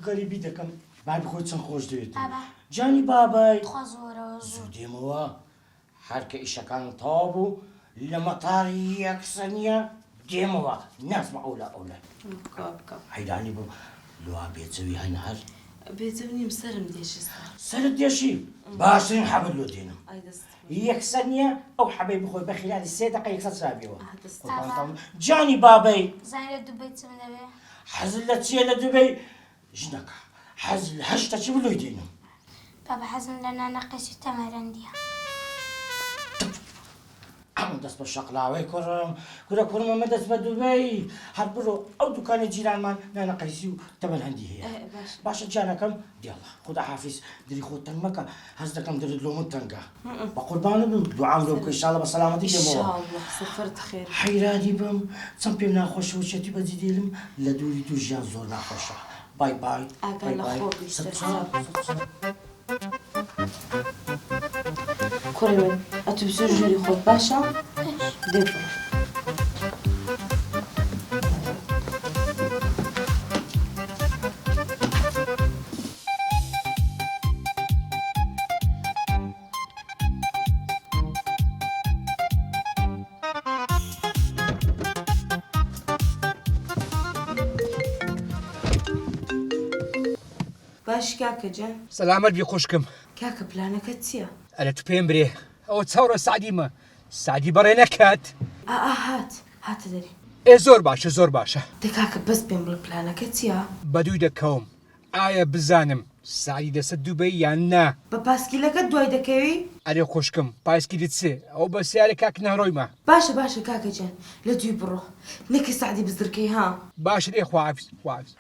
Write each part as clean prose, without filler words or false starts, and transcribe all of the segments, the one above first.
غەریبی دەکەم بابی خۆی چەند خۆش دەوێت بابا جانی بابای خوا زۆرەوە زۆر زوو دێمەوە هەرکە ئیشەکان تەواو بوو لە مەتاری یەکسەنیە دێمەوە نازمە ئەولا حەیرانی بوو لوا بێجەوی هەن هەر بێجەو نیم سەرم دێشستا سەرت دێشی باشترین حەبل لۆ دێنم یەکسەنیە ئەو حەبەی بخۆی بە خلالی 3 دقە یەکسەر چاویەوە جانی بابەی زانانی لە دووبەی چم دەوێ حەزت لە چییە لە دووبەی ژنەکە حەز لە 8 چی بلۆی دێنم بابا حەزم لە نانەقەسی تەمەرەندیە ئەم دەست بە شەقلاوەی کوڕم کورە کوڕمەمە دەست بە دووبەی هەر بڕۆ ئەو دوکانی جیرانمان نانەقەیسی و تەمەرهەندی هەیە باشە جانەکەم دیاڵە خدا حافیز دری خۆت تەنگ مەکە هەز دەکەم دەرت لۆمت تەنگە بە قوربانە بم دوعام لۆ بکە ئینشاڵڵا بە سەلامەتی دێمەوە حەیرانی بم چەند پێم ناخۆشە وچێتی بەجی دێلم لە دووری دوو ژیان زۆر ناخۆشە بای بای کوڕی من ئەتو بچۆ ژووری خۆت باشە دێ بڕۆ باش کاکە جان سەلامەت بی خوشکم کاکە پلانەکەت چییە؟ ئەرە تو پێم برێ ئەوە چاوڕە سعدیمە سعدی بەڕێ نەکات هاتە دەری زۆر باشە زۆر باشە دە کاکە بەس پێم بڵێ پلانەکە چییە؟ بەدووی دەکەوم ئایا بزانم سعدی دەسە دووبەی یان نا بە پاسکیلەکە دوای دەکەوی؟ ئەرێ خوشکم پایسکیلت سێ ئەو بە سیارە کاک نەڕۆیمە باشە کاکە جان لە دوی بڕۆ نەکە سعدی بزرکەی ها باشە ئێ خواحافیز خواحافیز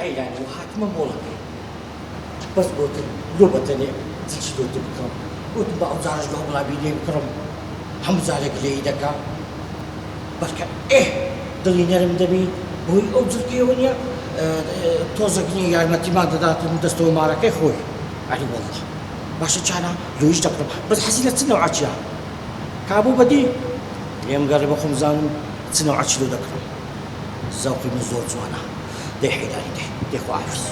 حەیرانی و هاتمە مۆڵەکەی بەس گوتم لۆ بەتەنێ جیچی دۆتە بکەم گوتم بە ئەو جارش لۆ بڵابی لێ بکڕم هەموو جارێک لێی دەکەم بەرکە دڵی نەرم دەبی بۆی ئەو جرگەیەوە نییە تۆزەکنی یارمەتیمان دەداتم دەستەوە مارەکەی خۆی ئەری وەڵڵا باشە چانە لۆیش دەکڕم بەس حەزی لە چ نەوعەچیە کابوو بەدی لێم گەڕێ بە خۆم زانم چ نەوعەچی لۆ دەکڕم زەوقی من زۆر جوانە دەی حەیرانی دەی خواحافیز